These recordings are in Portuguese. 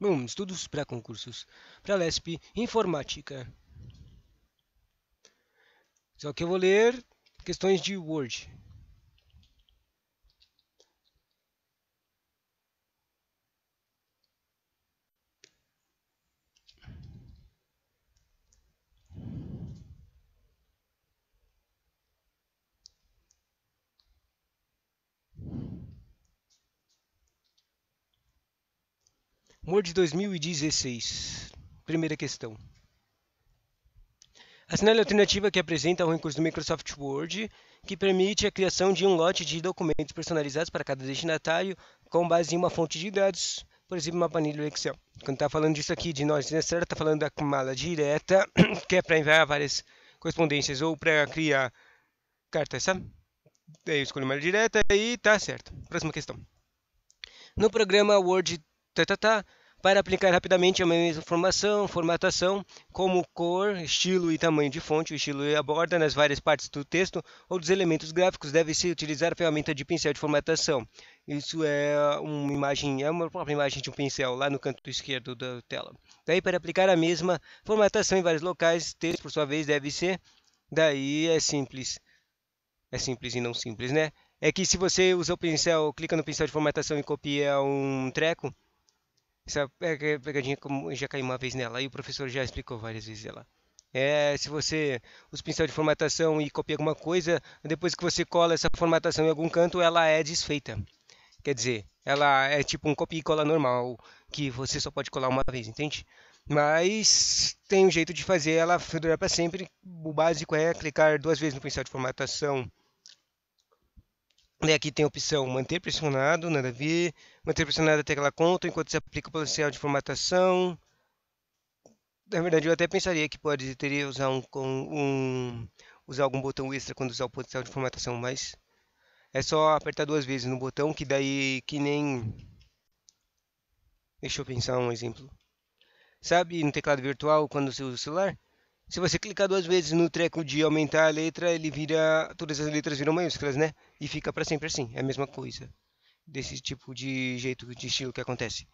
Estudos para concursos. Para LESP, Informática. Só que eu vou ler questões de Word. Word 2016. Primeira questão. Assinale a alternativa que apresenta o recurso do Microsoft Word, que permite a criação de um lote de documentos personalizados para cada destinatário, com base em uma fonte de dados, por exemplo, uma planilha Excel. Quando está falando disso aqui de nós, está falando da mala direta, que é para enviar várias correspondências ou para criar cartas, sabe? Daí eu escolho malha direta e tá certo. Próxima questão. No programa Word, para aplicar rapidamente a mesma informação, formatação, como cor, estilo e tamanho de fonte, o estilo e a borda nas várias partes do texto ou dos elementos gráficos, deve-se utilizar a ferramenta de pincel de formatação. Isso é uma imagem, é uma própria imagem de um pincel lá no canto esquerdo da tela. Daí, para aplicar a mesma formatação em vários locais, texto, por sua vez, deve ser. Daí é simples. É simples e não simples, né? É que se você usa o pincel, clica no pincel de formatação e copia um treco, essa pegadinha já caiu uma vez nela e o professor já explicou várias vezes ela. Se você usa o pincel de formatação e copia alguma coisa, depois que você cola essa formatação em algum canto, ela é desfeita. Quer dizer, ela é tipo um copia e cola normal, que você só pode colar uma vez, entende? Mas tem um jeito de fazer ela durar para sempre. O básico é clicar duas vezes no pincel de formatação. Aqui tem a opção manter pressionado, nada a ver. Manter pressionado até aquela conta, enquanto se aplica o potencial de formatação. Na verdade, eu até pensaria que teria usar usar algum botão extra quando usar o potencial de formatação, mas é só apertar duas vezes no botão, que daí que nem. Deixa eu pensar um exemplo. Sabe no teclado virtual quando você usa o celular? Se você clicar duas vezes no treco de aumentar a letra, ele vira. Todas as letras viram maiúsculas, né? E fica para sempre assim. É a mesma coisa. Desse tipo de jeito, de estilo que acontece.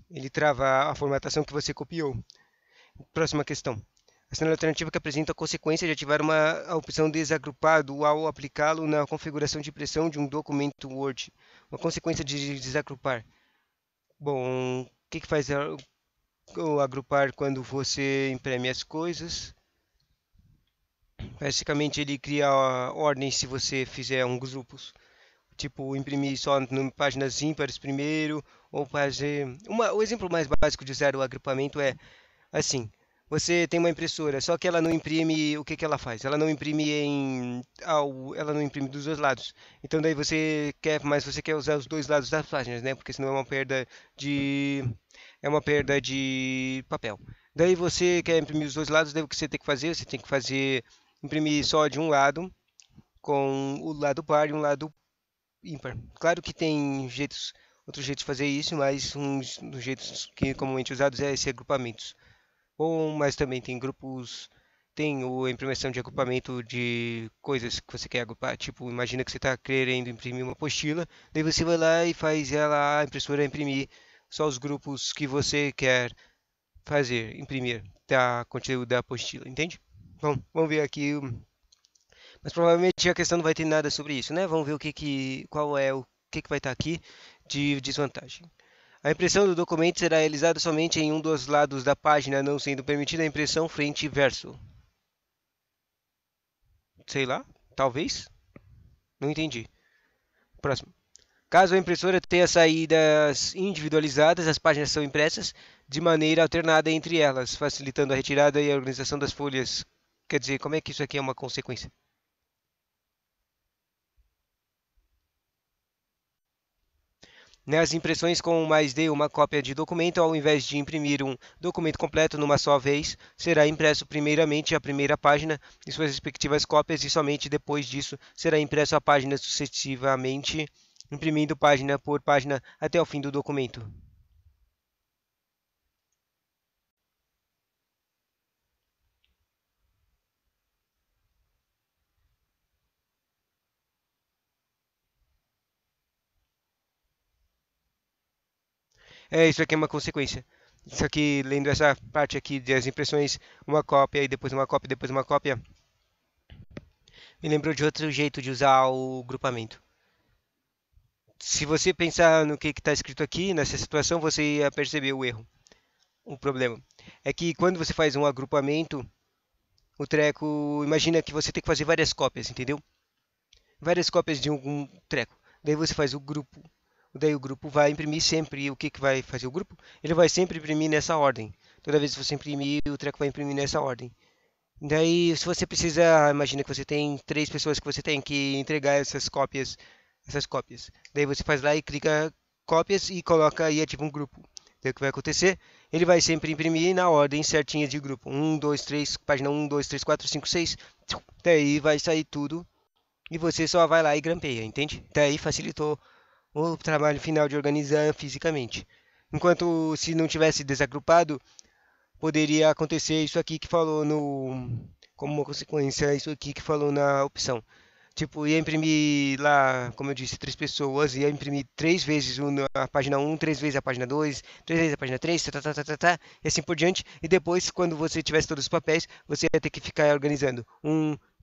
Ele trava a formatação que você copiou. Próxima questão. A cena alternativa que apresenta a consequência de ativar a opção desagrupado ao aplicá-lo na configuração de impressão de um documento Word. Uma consequência de desagrupar. Bom, o que faz o agrupar quando você imprime as coisas? Basicamente, ele cria ordens se você fizer uns grupos. Tipo, imprimir só em páginas ímpares primeiro, ou fazer. O exemplo mais básico de usar o agrupamento é assim: você tem uma impressora, só que ela não imprime. O que que ela faz? Ela não imprime ela não imprime dos dois lados. Então daí mas você quer usar os dois lados das páginas, né? Porque senão de, é uma perda de papel. Daí você quer imprimir os dois lados, daí o que você tem que fazer? Você tem que imprimir só de um lado, com o lado par e um lado ímpar. Claro que tem outros jeitos de fazer isso, mas um dos jeitos que comumente usados é esse agrupamentos. Mas também tem grupos, tem a impressão de agrupamento de coisas que você quer agrupar. Tipo, imagina que você está querendo imprimir uma apostila, daí você vai lá e faz a impressora imprimir só os grupos que você quer imprimir da conteúdo da apostila, entende? Bom, vamos ver aqui. Mas provavelmente a questão não vai ter nada sobre isso, né? Vamos ver qual é o que vai estar aqui de desvantagem. A impressão do documento será realizada somente em um dos lados da página, não sendo permitida a impressão frente e verso. Sei lá, talvez? Não entendi. Próximo. Caso a impressora tenha saídas individualizadas, as páginas são impressas de maneira alternada entre elas, facilitando a retirada e a organização das folhas. Quer dizer, como é que isso aqui é uma consequência? Nas impressões com mais de uma cópia de documento, ao invés de imprimir um documento completo numa só vez, será impresso primeiramente a primeira página e suas respectivas cópias e somente depois disso será impresso a página sucessivamente, imprimindo página por página até o fim do documento. Isso aqui é uma consequência. Isso aqui, lendo essa parte aqui das impressões, uma cópia e depois uma cópia, depois uma cópia, me lembrou de outro jeito de usar o grupamento. Se você pensar no que está escrito aqui, nessa situação, você ia perceber o erro. O problema é que quando você faz um agrupamento, o treco, imagina que você tem que fazer várias cópias, entendeu? Várias cópias de um treco. Daí você faz o grupo. Daí o grupo vai imprimir sempre. O que, que vai fazer o grupo? Ele vai sempre imprimir nessa ordem. Toda vez que você imprimir, o treco vai imprimir nessa ordem. Daí, se você precisa, imagina que você tem três pessoas que você tem que entregar essas cópias. Daí você faz lá e clica cópias e coloca aí ativa um grupo. Daí o que vai acontecer? Ele vai sempre imprimir na ordem certinha de grupo. 2, 3, página 2, 3, 4, 5, 6. Daí vai sair tudo e você só vai lá e grampeia, entende? Daí facilitou o trabalho final de organizar fisicamente. Enquanto se não tivesse desagrupado, poderia acontecer isso aqui que falou no. Como uma consequência, isso aqui que falou na opção. Tipo, ia imprimir lá, como eu disse, três pessoas, ia imprimir três vezes a página um, três vezes a página 2, três vezes a página 3, e assim por diante. E depois, quando você tivesse todos os papéis, você ia ter que ficar organizando.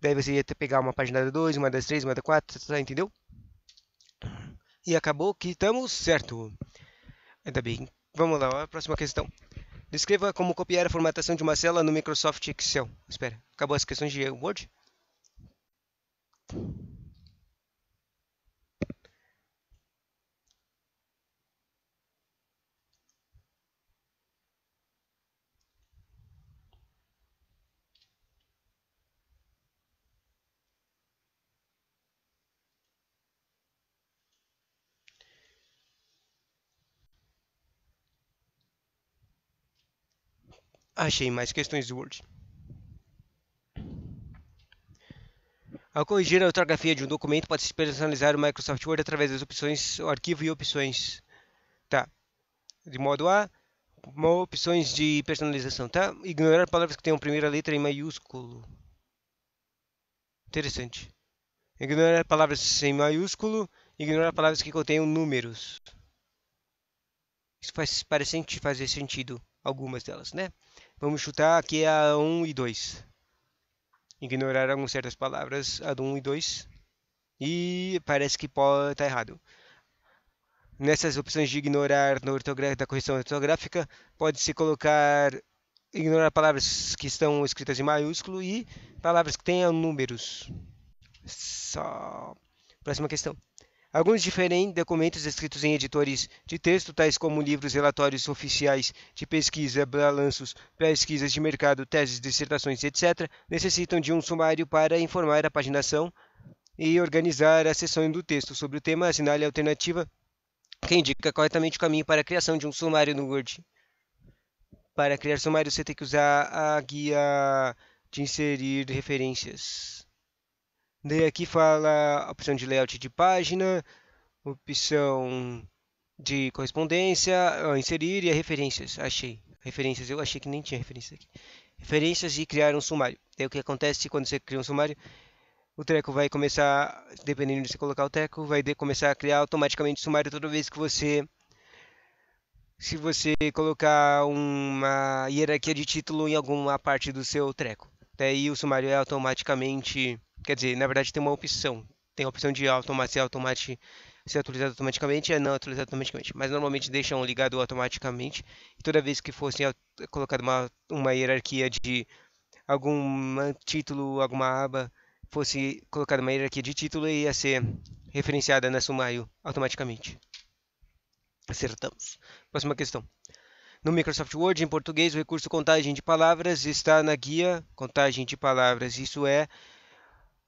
Daí você ia ter que pegar uma página da 2, uma das 3, uma da 4, entendeu? E acabou que estamos certo. Ainda bem. Vamos lá, a próxima questão. Descreva como copiar a formatação de uma célula no Microsoft Excel. Espera, acabou as questões de Word? Achei mais questões do Word. Ao corrigir a ortografia de um documento, pode-se personalizar o Microsoft Word através das opções Arquivo e Opções. Tá. De modo A, opções de personalização, tá? Ignorar palavras que tenham a primeira letra em maiúsculo. Interessante. Ignorar palavras em maiúsculo. Ignorar palavras que contenham números. Isso parece fazer sentido, algumas delas, né? Vamos chutar aqui a 1 e 2. Ignorar algumas certas palavras, a do 1 e 2. E parece que pode estar errado. Nessas opções de ignorar da correção ortográfica, pode-se colocar ignorar palavras que estão escritas em maiúsculo e palavras que tenham números. Só. Próxima questão. Alguns diferentes documentos escritos em editores de texto, tais como livros, relatórios oficiais de pesquisa, balanços, pesquisas de mercado, teses, dissertações, etc., necessitam de um sumário para informar a paginação e organizar a seção do texto. Sobre o tema, assinale a alternativa que indica corretamente o caminho para a criação de um sumário no Word. Para criar sumário, você tem que usar a guia de inserir referências. Daí aqui fala a opção de layout de página, opção de correspondência, inserir e referências. Achei. Referências, eu achei que nem tinha referências aqui. Referências e criar um sumário. Daí o que acontece quando você cria um sumário? O treco vai começar, dependendo de você colocar o treco, vai começar a criar automaticamente sumário toda vez que se você colocar uma hierarquia de título em alguma parte do seu treco. Daí o sumário é automaticamente, quer dizer, na verdade tem uma opção. Tem a opção de ser atualizado automaticamente e não atualizado automaticamente. Mas normalmente deixam ligado automaticamente. E toda vez que fosse colocada uma hierarquia de algum título, alguma aba, fosse colocada uma hierarquia de título, ia ser referenciada na sumário automaticamente. Acertamos. Próxima questão. No Microsoft Word, em português, o recurso contagem de palavras está na guia contagem de palavras. Isso é,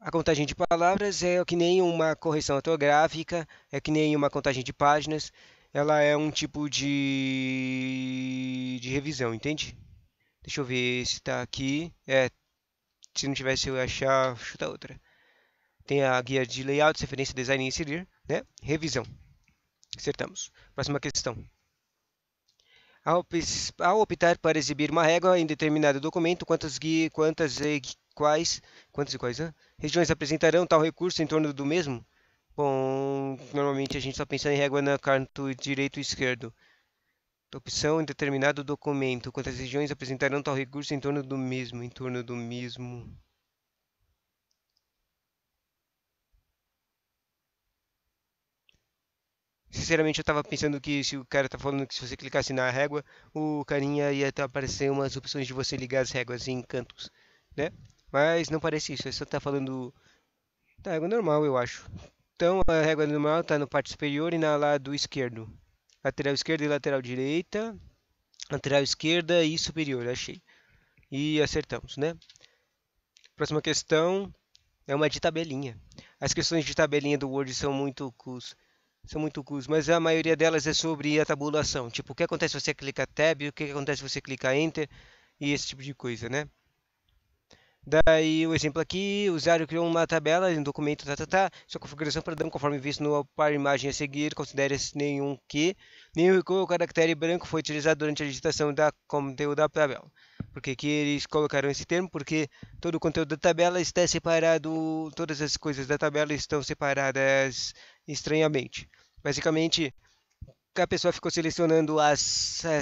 a contagem de palavras é que nem uma correção ortográfica, é que nem uma contagem de páginas. Ela é um tipo de revisão, entende? Deixa eu ver se está aqui. Se não tivesse, eu achar, chuta outra. Tem a guia de layout, referência, design e inserir, né? Revisão. Acertamos. Próxima questão. Ao optar para exibir uma régua em determinado documento, quantas e quais regiões apresentarão tal recurso em torno do mesmo? Bom, normalmente a gente só pensa em régua no canto direito e esquerdo. Opção em determinado documento. Quantas regiões apresentarão tal recurso em torno do mesmo? Sinceramente, eu tava pensando que se o cara tá falando que se você clicasse na régua, o carinha ia aparecer umas opções de você ligar as réguas em cantos, né? Mas não parece isso, é só tá falando da régua normal, eu acho. Então, a régua normal tá na parte superior e na lado esquerdo. Lateral esquerda e lateral direita. Lateral esquerda e superior, achei. E acertamos, né? Próxima questão é uma de tabelinha. As questões de tabelinha do Word são muito cus, mas a maioria delas é sobre a tabulação. Tipo, o que acontece se você clica Tab, o que acontece se você clica Enter e esse tipo de coisa, né? Daí o exemplo aqui, o usuário criou uma tabela em um documento, sua configuração padrão conforme visto no par imagem a seguir, considere nenhum que o caractere branco foi utilizado durante a digitação da conteúdo da tabela. Por que eles colocaram esse termo? Porque todo o conteúdo da tabela está separado, todas as coisas da tabela estão separadas estranhamente. Basicamente, a pessoa ficou selecionando as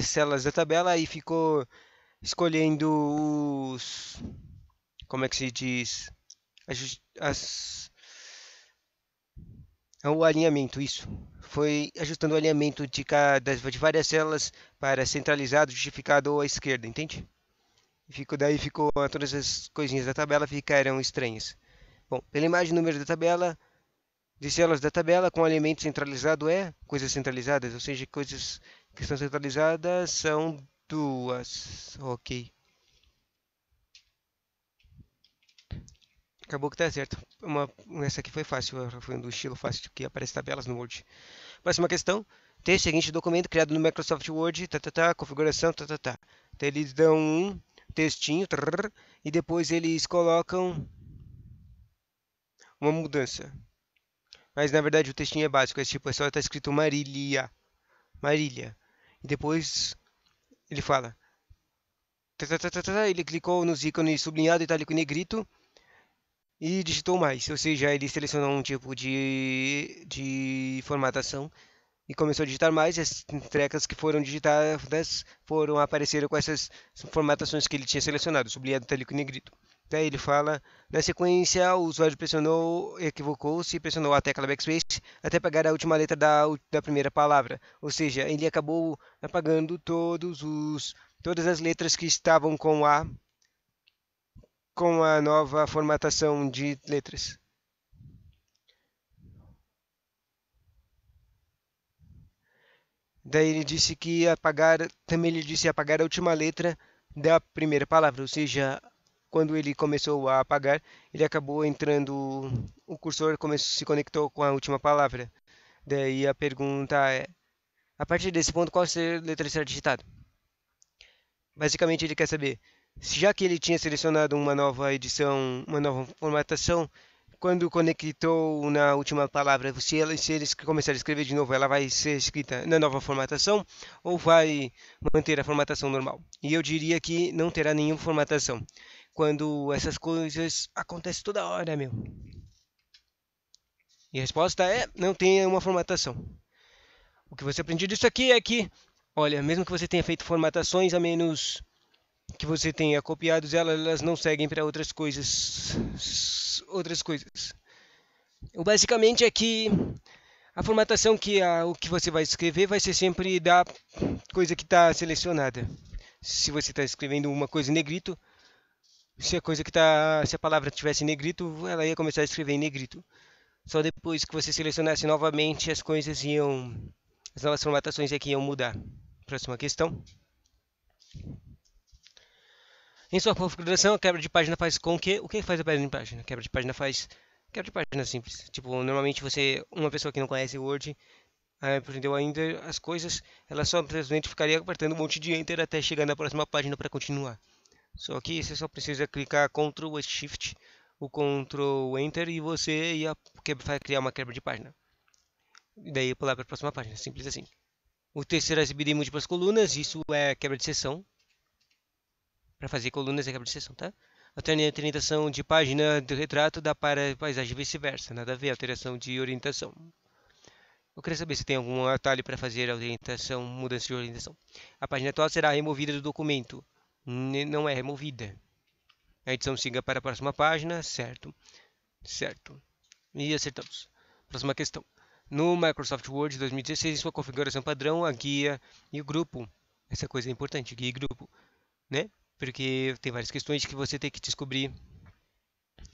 células da tabela e ficou escolhendo os, como é que se diz? As, o alinhamento, isso. Foi ajustando o alinhamento de várias células para centralizado, justificado à esquerda, entende? Daí ficou todas as coisinhas da tabela ficaram estranhas. Bom, pela imagem, o número da tabela, de células da tabela com alinhamento centralizado é coisas centralizadas, ou seja, coisas que estão centralizadas são duas. Ok. Acabou que tá certo. Essa aqui foi fácil, foi um do estilo fácil que aparece tabelas no Word. Próxima questão. Texto seguinte documento criado no Microsoft Word, configuração, Então eles dão um textinho, e depois eles colocam uma mudança. Mas na verdade o textinho é básico, é só tá escrito Marília, Marília. E depois ele fala, ele clicou nos ícones sublinhado, itálico e negrito e digitou mais, ou seja, ele selecionou um tipo de formatação e começou a digitar mais, e as teclas que foram digitadas apareceram com essas formatações que ele tinha selecionado, sublinhado, itálico e negrito. Daí ele fala, na sequência, o usuário equivocou-se e pressionou a tecla backspace até pegar a última letra da primeira palavra. Ou seja, ele acabou apagando todas as letras que estavam com a nova formatação de letras. Daí ele disse que também ele disse apagar a última letra da primeira palavra, ou seja, quando ele começou a apagar, ele acabou entrando, o cursor se conectou com a última palavra. Daí a pergunta é, a partir desse ponto, qual letra será digitada? Basicamente ele quer saber, já que ele tinha selecionado uma nova edição, uma nova formatação, quando conectou na última palavra, se eles começarem a escrever de novo, ela vai ser escrita na nova formatação ou vai manter a formatação normal? E eu diria que não terá nenhuma formatação. Quando essas coisas acontecem toda hora, meu. E a resposta é, não tem uma formatação. O que você aprendeu disso aqui é que, olha, mesmo que você tenha feito formatações, a menos que você tenha copiado elas não seguem para outras coisas. Basicamente é que a formatação o que você vai escrever vai ser sempre da coisa que está selecionada. Se você está escrevendo uma coisa em negrito, se a palavra tivesse em negrito, ela ia começar a escrever em negrito. Só depois que você selecionasse novamente, as novas formatações é que iam mudar. Próxima questão. Em sua configuração, a quebra de página faz com que... O que faz a quebra de página? Quebra de página faz... Quebra de página simples. Tipo, normalmente uma pessoa que não conhece o Word, aprendeu ainda as coisas, ela só simplesmente ficaria apertando um monte de Enter até chegar na próxima página para continuar. Só que você só precisa clicar Ctrl Shift, o Ctrl Enter e você vai criar uma quebra de página. E daí pular para a próxima página, simples assim. O texto será exibido em múltiplas colunas, isso é quebra de seção. Para fazer colunas é quebra de seção, tá? Alteração de página do retrato dá para paisagem e vice-versa. Nada a ver, alteração de orientação. Eu queria saber se tem algum atalho para fazer a orientação, mudança de orientação. A página atual será removida do documento. Não é removida. A edição siga para a próxima página, certo? Certo. E acertamos. Próxima questão. No Microsoft Word 2016, em sua configuração padrão, a guia e o grupo. Essa coisa é importante, guia e grupo, né? Porque tem várias questões que você tem que descobrir.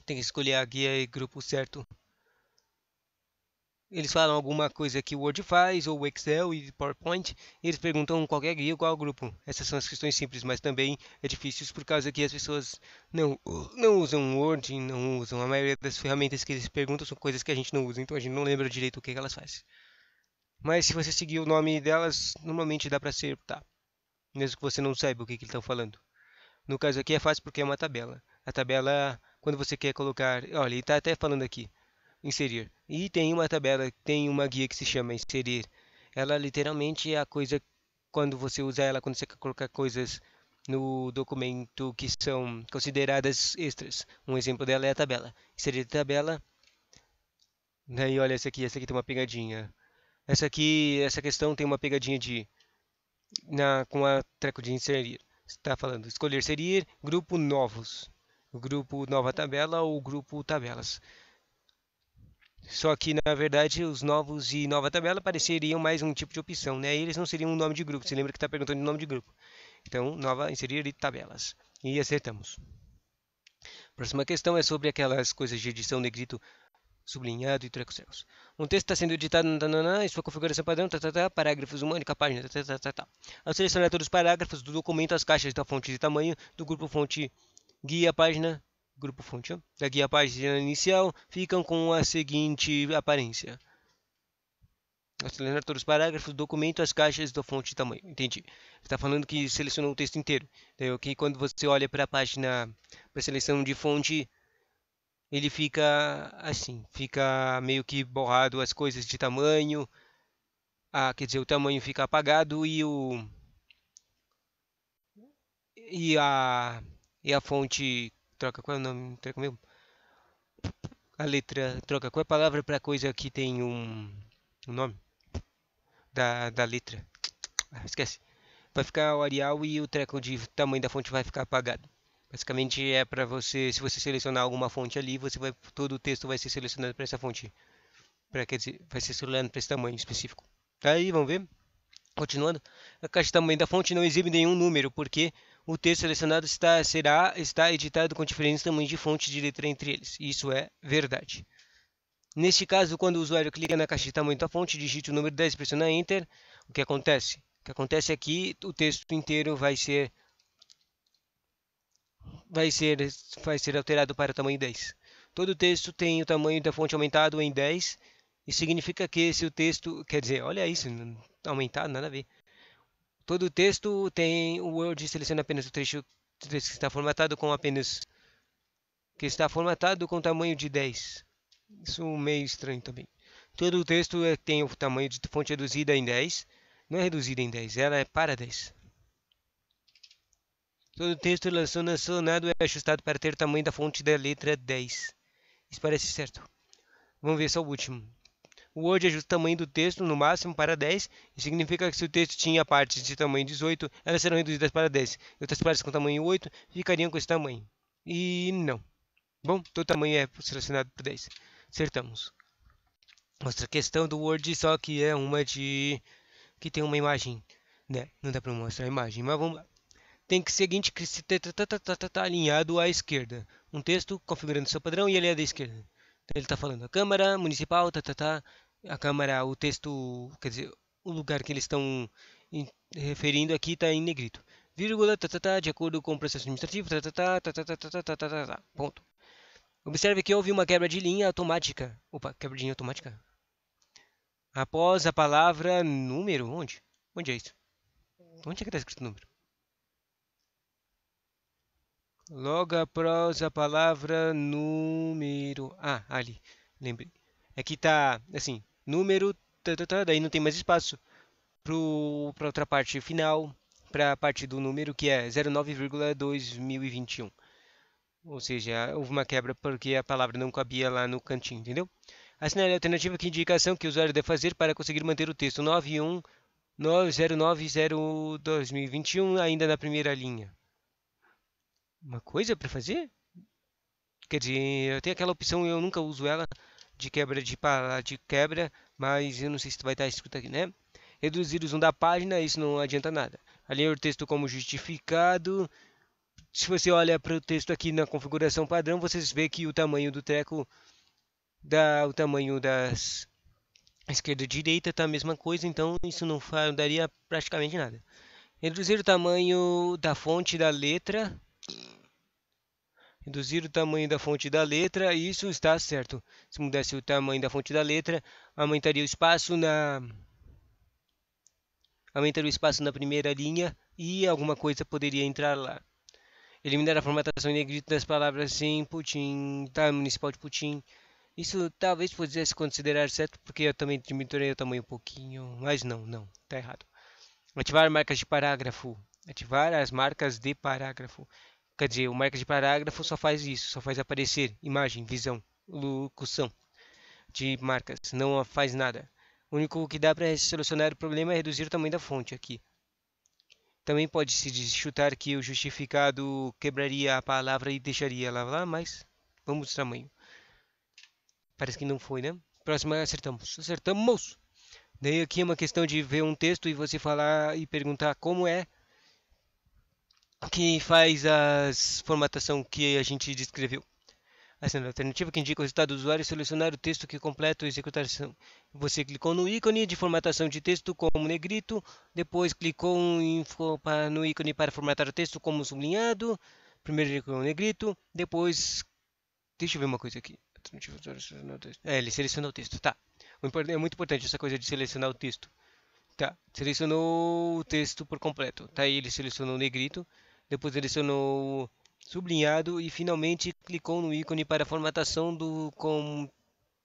Tem que escolher a guia e grupo certo. Eles falam alguma coisa que o Word faz, ou o Excel e PowerPoint, e eles perguntam qual é a guia ou qual é o grupo. Essas são as questões simples, mas também é difícil por causa que as pessoas não usam Word, não usam. A maioria das ferramentas que eles perguntam são coisas que a gente não usa, então a gente não lembra direito o que elas fazem. Mas se você seguir o nome delas, normalmente dá para acertar, mesmo que você não saiba o que eles estão falando. No caso aqui é fácil porque é uma tabela. A tabela, quando você quer colocar, olha, ele está até falando aqui inserir. E tem uma tabela, tem uma guia que se chama inserir. Ela literalmente é a coisa quando você usa ela, quando você quer colocar coisas no documento que são consideradas extras. Um exemplo dela é a tabela. Inserir tabela. Daí olha essa aqui tem uma pegadinha. Essa questão tem uma pegadinha com a treco de inserir. Está falando escolher inserir grupo novos. O grupo nova tabela ou grupo tabelas. Só que, na verdade, os novos e nova tabela pareceriam mais um tipo de opção, né? E eles não seriam um nome de grupo. Você lembra que está perguntando de nome de grupo. Então, nova, inserir e tabelas. E acertamos. Próxima questão é sobre aquelas coisas de edição negrito, sublinhado e trecos cegos. Um texto está sendo editado em sua configuração padrão, parágrafos, uma única página, Ao selecionar todos os parágrafos do documento, as caixas da fonte de tamanho do grupo fonte guia página grupo fonte da guia página inicial ficam com a seguinte aparência. Ao selecionar todos os parágrafos do documento, as caixas da fonte de tamanho. Entendi. Está falando que selecionou o texto inteiro. Então, aqui, quando você olha para a página, para a seleção de fonte, ele fica assim, fica meio que borrado as coisas de tamanho. Quer dizer, o tamanho fica apagado e a e a fonte troca qual é o nome? Troca mesmo? A letra troca qual é a palavra para coisa que tem um nome da letra? Esquece. Vai ficar o Arial e o treco de tamanho da fonte vai ficar apagado. Basicamente é para você, se você selecionar alguma fonte ali, todo o texto vai ser selecionado para essa fonte. Quer dizer, vai ser selecionado para esse tamanho específico. Tá aí, vamos ver? Continuando. A caixa de tamanho da fonte não exibe nenhum número, porque o texto selecionado está editado com diferentes tamanhos de fonte de letra entre eles. Isso é verdade. Neste caso, quando o usuário clica na caixa de tamanho da fonte, digite o número 10 e pressiona Enter, o que acontece? O que acontece é que o texto inteiro vai ser alterado para o tamanho 10. Todo texto tem o tamanho da fonte aumentado em 10, e significa que se o texto, quer dizer, olha isso, aumentado, nada a ver. Todo texto tem o Word seleciona apenas o trecho que está formatado com tamanho de 10. Isso é meio estranho também. Todo o texto tem o tamanho de fonte reduzida em 10. Não é reduzida em 10, ela é para 10. Todo o texto relacionado é ajustado para ter o tamanho da fonte da letra 10. Isso parece certo. Vamos ver só o último. O Word ajusta o tamanho do texto no máximo para 10, e significa que se o texto tinha partes de tamanho 18, elas serão reduzidas para 10. E outras partes com tamanho 8 ficariam com esse tamanho. E não. Bom, todo tamanho é selecionado por 10. Acertamos. Outra questão do Word, só que é uma que tem uma imagem, né? Não dá para mostrar a imagem, mas vamos lá. Tem que ser o seguinte, que está alinhado à esquerda. Um texto configurando seu padrão e ele é da esquerda. Então ele está falando a Câmara Municipal, a Câmara, o texto, quer dizer, o lugar que eles estão referindo aqui está em negrito. Vírgula, de acordo com o processo administrativo, ponto. Observe que houve uma quebra de linha automática. Opa, quebra de linha automática? Após a palavra número, onde? Onde é isso? Onde é que está escrito número? Logo após a palavra número. Ali. Lembrei. É que tá assim, número, daí não tem mais espaço para outra parte final, para a parte do número que é 09,2021. Ou seja, houve uma quebra porque a palavra não cabia lá no cantinho, entendeu? Assinale a alternativa que indica a ação que o usuário deve fazer para conseguir manter o texto 919902021 ainda na primeira linha. Uma coisa para fazer? Quer dizer, eu tenho aquela opção e eu nunca uso ela de quebra de quebra, mas eu não sei se vai estar escrito aqui, né? Reduzir o zoom da página, isso não adianta nada. Alinhar o texto como justificado. Se você olha para o texto aqui na configuração padrão, vocês vê que o tamanho do treco dá o tamanho das esquerda e direita tá a mesma coisa, então isso não daria praticamente nada. Reduzir o tamanho da fonte da letra. Reduzir o tamanho da fonte da letra, isso está certo. Se mudasse o tamanho da fonte da letra, aumentaria o espaço na primeira linha e alguma coisa poderia entrar lá. Eliminar a formatação em negrito das palavras sem Putin, tá, municipal de Putin. Isso talvez pudesse considerar certo, porque eu também diminuirei o tamanho um pouquinho, mas não, tá errado. Ativar marcas de parágrafo. Ativar as marcas de parágrafo. Quer dizer, o marca de parágrafo só faz isso, só faz aparecer imagem, visão, locução de marcas, não faz nada. O único que dá para solucionar o problema é reduzir o tamanho da fonte aqui. Também pode-se chutar que o justificado quebraria a palavra e deixaria ela lá, mas vamos tamanho. Parece que não foi, né? Próxima, acertamos. Acertamos! Daí aqui é uma questão de ver um texto e você falar e perguntar como é que faz a formatação que a gente descreveu. Essa é a alternativa que indica o resultado do usuário selecionar o texto que completa a executação. Você clicou no ícone de formatação de texto como negrito, depois clicou no ícone para formatar o texto como sublinhado, primeiro clicou no negrito, depois... Deixa eu ver uma coisa aqui. Ele selecionou o texto, tá. É muito importante essa coisa de selecionar o texto. Tá, selecionou o texto por completo. Tá aí, ele selecionou o negrito, depois selecionou sublinhado e finalmente clicou no ícone para formatação de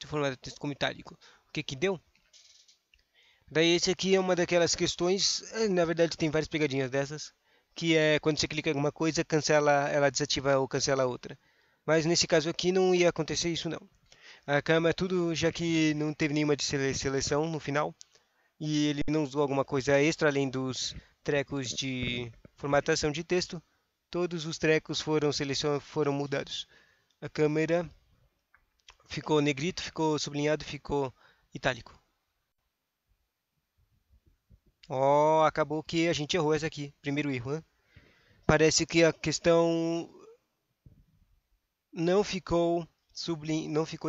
formato de texto como itálico. O que que deu? Daí esse aqui é uma daquelas questões, na verdade tem várias pegadinhas dessas, que é quando você clica em alguma coisa, cancela, ela desativa ou cancela a outra. Mas nesse caso aqui não ia acontecer isso não. A câmera tudo, já que não teve nenhuma de seleção no final, e ele não usou alguma coisa extra além dos trecos de formatação de texto, todos os trecos foram mudados. A câmera ficou negrito, ficou sublinhado, ficou itálico. Ó, acabou que a gente errou essa aqui. Primeiro erro, né? Parece que a questão não ficou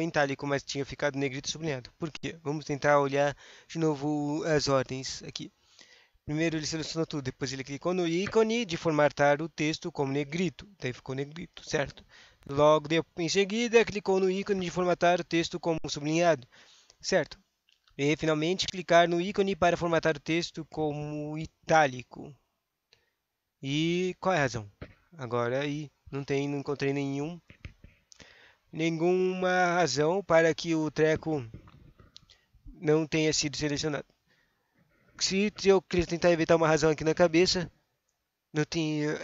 em itálico, mas tinha ficado negrito sublinhado. Por quê? Vamos tentar olhar de novo as ordens aqui. Primeiro ele selecionou tudo, depois ele clicou no ícone de formatar o texto como negrito, daí ficou negrito, certo? Logo em seguida clicou no ícone de formatar o texto como sublinhado, certo? E finalmente clicar no ícone para formatar o texto como itálico. E qual é a razão? Agora aí não encontrei nenhuma razão para que o treco não tenha sido selecionado. Se eu tentar evitar uma razão aqui na cabeça,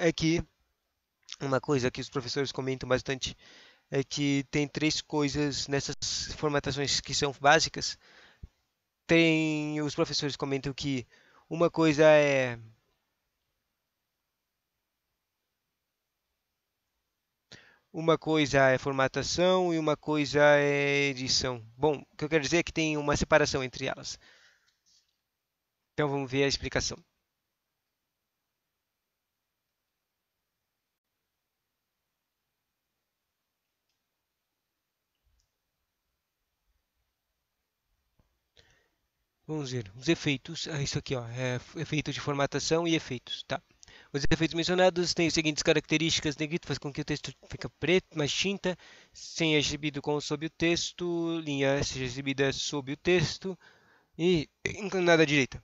é que uma coisa que os professores comentam bastante é que tem três coisas nessas formatações que são básicas. Os professores comentam que uma coisa é formatação e uma coisa é edição. Bom, o que eu quero dizer é que tem uma separação entre elas. Então vamos ver a explicação. Vamos ver os efeitos. Isso aqui, ó, é efeito de formatação e efeitos, tá? Os efeitos mencionados têm as seguintes características. Negrito faz com que o texto fique preto, mais tinta, sem exibido sob o texto, linha seja exibida sob o texto e inclinada à direita.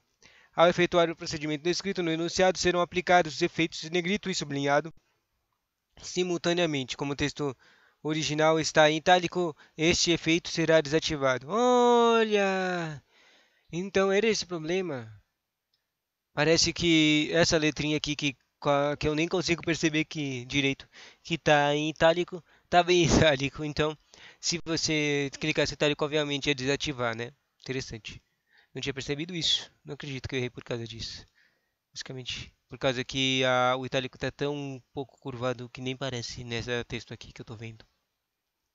Ao efetuar o procedimento descrito no enunciado, serão aplicados os efeitos de negrito e sublinhado simultaneamente. Como o texto original está em itálico, este efeito será desativado. Olha! Então era esse o problema. Parece que essa letrinha aqui que eu nem consigo perceber que direito que está em itálico, estava em itálico. Então se você clicar esse atalho, obviamente ia desativar, né? Interessante. Não tinha percebido isso. Não acredito que eu errei por causa disso. Basicamente, por causa que o itálico está tão pouco curvado que nem parece nesse texto aqui que eu estou vendo.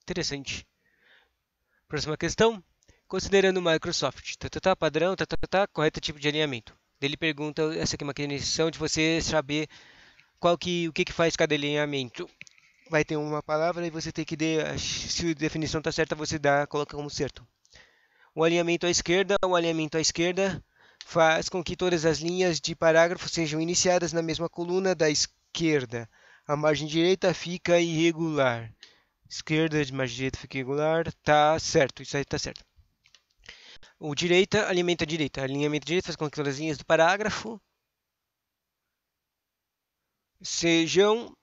Interessante. Próxima questão. Considerando o Microsoft, padrão, correto tipo de alinhamento. Ele pergunta, essa aqui é uma questão de você saber o que faz cada alinhamento. Vai ter uma palavra e você tem que se a definição está certa, você coloca como certo. O alinhamento à esquerda faz com que todas as linhas de parágrafo sejam iniciadas na mesma coluna da esquerda. A margem direita fica irregular. Esquerda de margem direita fica irregular. Tá certo, isso aí tá certo. O direita alimenta a direita. Alinhamento direito faz com que todas as linhas do parágrafo sejam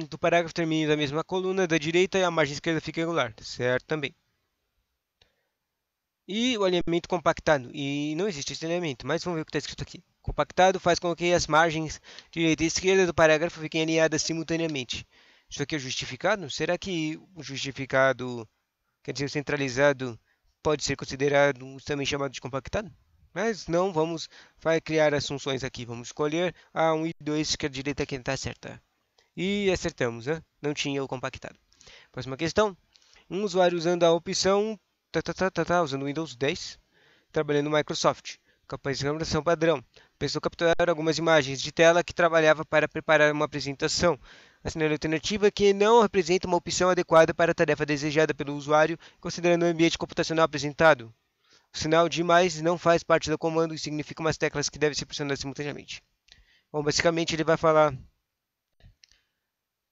do parágrafo termine da mesma coluna da direita e a margem esquerda fica irregular. Certo também. E o alinhamento compactado. E não existe esse alinhamento, mas vamos ver o que está escrito aqui. Compactado faz com que as margens direita e esquerda do parágrafo fiquem alinhadas simultaneamente. Isso aqui é justificado? Será que o justificado, quer dizer, o centralizado, pode ser considerado também chamado de compactado? Mas não vamos criar assunções aqui. Vamos escolher a 1 e 2, que a direita aqui está certa. E acertamos, né? Não tinha o compactado. Próxima questão. Um usuário usando a opção usando o Windows 10, trabalhando no Microsoft. Capacitação padrão. Precisou capturar algumas imagens de tela que trabalhava para preparar uma apresentação. Assinale a alternativa que não representa uma opção adequada para a tarefa desejada pelo usuário, considerando o ambiente computacional apresentado. O sinal de mais não faz parte do comando e significa umas teclas que devem ser pressionadas simultaneamente. Bom, basicamente ele vai falar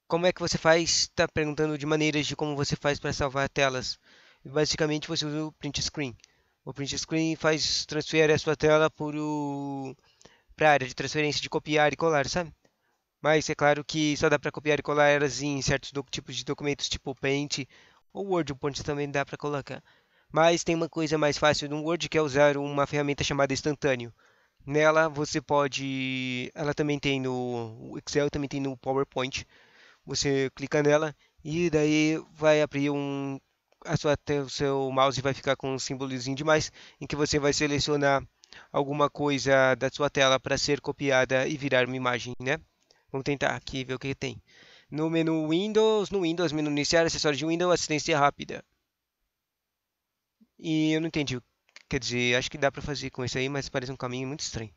como é que você faz, está perguntando de maneiras de como você faz para salvar telas. Basicamente você usa o print screen. O print screen transfere a sua tela para a área de transferência de copiar e colar, sabe? Mas é claro que só dá para copiar e colar elas em certos tipos de documentos, tipo Paint ou Word. O Paint também dá para colocar. Mas tem uma coisa mais fácil no Word, que é usar uma ferramenta chamada Instantâneo. Nela você pode, ela também tem no Excel, também tem no PowerPoint. Você clica nela e daí vai abrir o seu mouse vai ficar com um símbolozinho de mais, em que você vai selecionar alguma coisa da sua tela para ser copiada e virar uma imagem, né? Vamos tentar aqui ver o que tem. No Windows, menu iniciar, acessório de Windows, assistência rápida. E eu não entendi. Quer dizer, acho que dá para fazer com isso aí, mas parece um caminho muito estranho.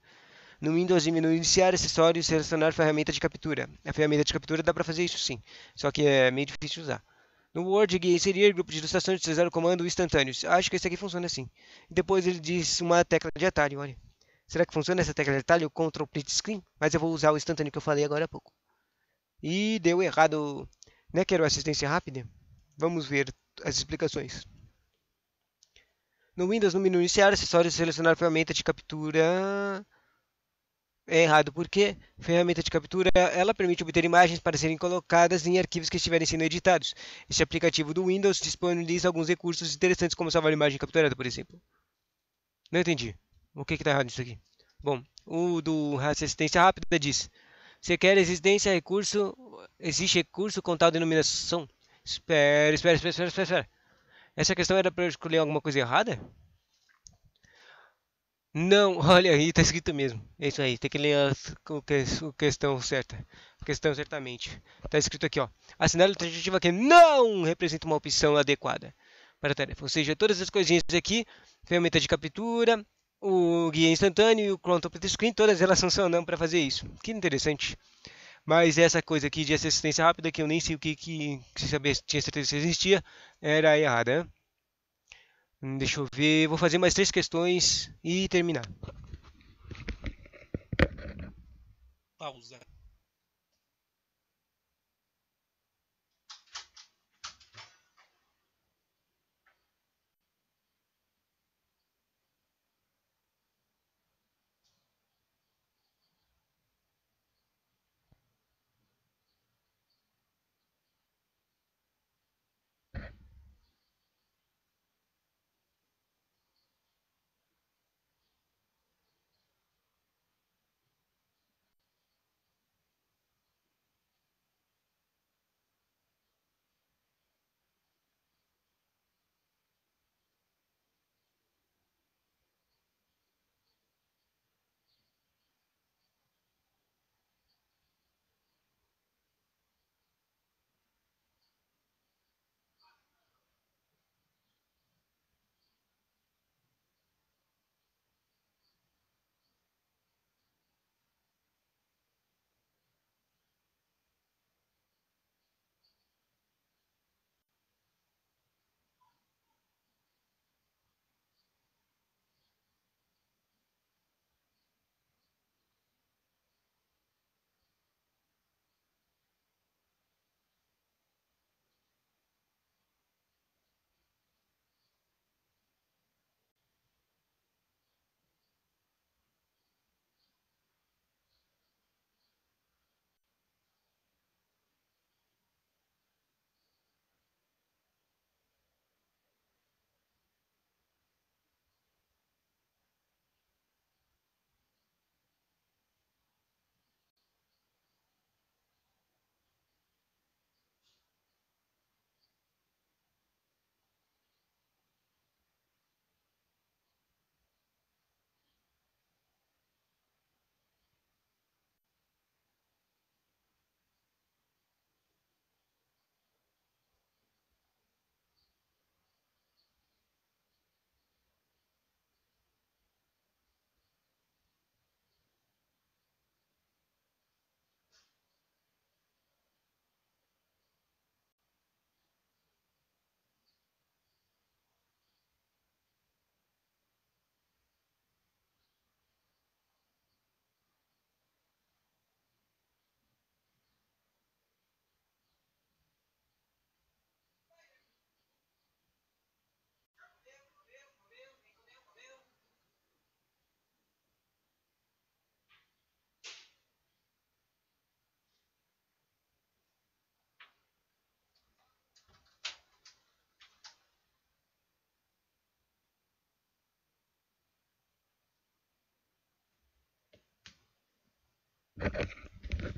No Windows, menu iniciar, acessórios, selecionar ferramenta de captura. A ferramenta de captura dá para fazer isso sim, só que é meio difícil de usar. No Word, inserir grupo de ilustrações, utilizar o comando instantâneos. Acho que esse aqui funciona assim. Depois ele diz uma tecla de atalho, olha. Será que funciona essa tecla de atalho? Ctrl Print Screen? Mas eu vou usar o instantâneo que eu falei agora há pouco. E deu errado. Né? Quero assistência rápida? Vamos ver as explicações. No Windows, no menu iniciar, acessórios, selecionar ferramenta de captura. É errado, porque a ferramenta de captura ela permite obter imagens para serem colocadas em arquivos que estiverem sendo editados. Este aplicativo do Windows disponibiliza alguns recursos interessantes, como salvar imagem capturada, por exemplo. Não entendi. O que está errado nisso aqui? Bom, o do assistência rápida diz: você quer existe recurso com tal denominação? Espera. Essa questão era para eu escolher alguma coisa errada? Não, olha aí, tá escrito mesmo. É isso aí, tem que ler a questão certa. A questão certamente. Tá escrito aqui, ó. Assinale a alternativa que não representa uma opção adequada para a tarefa. Ou seja, todas as coisinhas aqui, ferramenta de captura, o guia instantâneo e o Control Print Screen, todas elas funcionam para fazer isso. Que interessante. Mas essa coisa aqui de assistência rápida, que eu nem sei o que sabia, tinha certeza que existia, era errada. Deixa eu ver, vou fazer mais três questões e terminar. Pausa.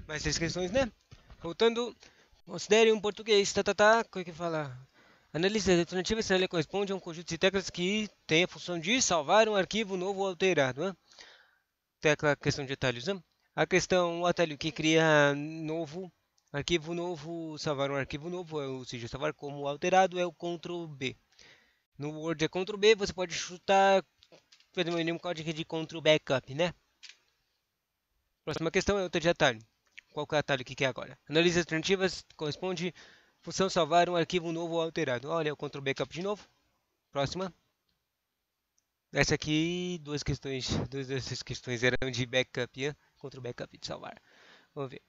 Mais 3 questões, né? Voltando, considere um português, como é que fala? Analise as alternativas se ela corresponde a um conjunto de teclas que tem a função de salvar um arquivo novo ou alterado, né? Tecla questão de atalhos, né? A questão, o atalho que cria novo, arquivo novo, salvar um arquivo novo, ou seja, salvar como alterado é o Ctrl B. No Word é Ctrl B, você pode chutar, fazer um código de Ctrl Backup, né? Próxima questão é outra de atalho. Qual que é o atalho que é agora? Analise as alternativas, corresponde função salvar um arquivo novo ou alterado. Olha, o Ctrl Backup de novo. Próxima. Essa aqui, duas dessas questões eram de backup, né? Ctrl Backup de salvar. Vamos ver.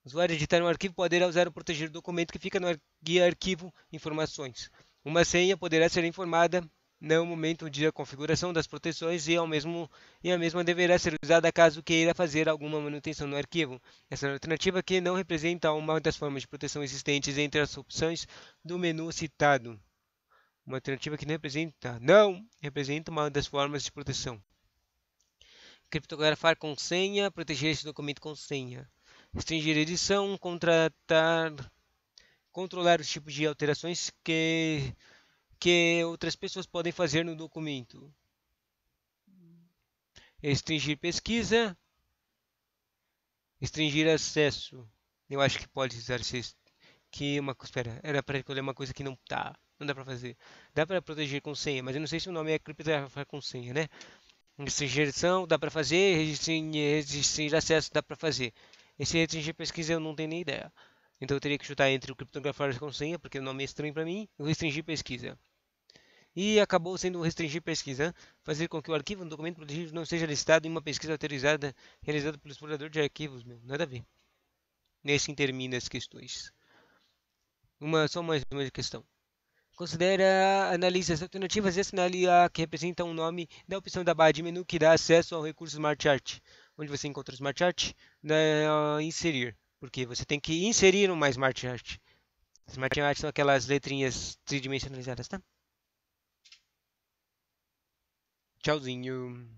O usuário editar um arquivo poderá usar o proteger documento que fica no guia arquivo informações. Uma senha poderá ser informada no momento de configuração das proteções e a mesma deverá ser usada caso queira fazer alguma manutenção no arquivo. Essa alternativa aqui não representa uma das formas de proteção existentes entre as opções do menu citado. Uma alternativa que não representa uma das formas de proteção. Criptografar com senha, proteger esse documento com senha. Restringir edição, controlar os tipos de alterações que outras pessoas podem fazer no documento. Restringir pesquisa, restringir acesso. Eu acho que pode usar espera, era para escolher uma coisa que não dá para fazer. Dá para proteger com senha, mas eu não sei se o nome é criptografar com senha, né? Restringir edição dá para fazer, restringir acesso dá para fazer. Esse restringir pesquisa eu não tenho nem ideia. Então eu teria que chutar entre o criptografar com senha, porque o nome é estranho para mim, e o restringir pesquisa. E acabou sendo o restringir pesquisa, fazer com que o arquivo no documento protegido não seja listado em uma pesquisa autorizada realizada pelo explorador de arquivos, nada a ver. Nesse termina as questões. Só mais uma questão. Analise as alternativas e assinale a que representa um nome da opção da barra de menu que dá acesso ao recurso Smart Art. Onde você encontra o Smart Art, inserir. Porque você tem que inserir uma Smart Art. Smart Art são aquelas letrinhas tridimensionalizadas, tá? Tchauzinho.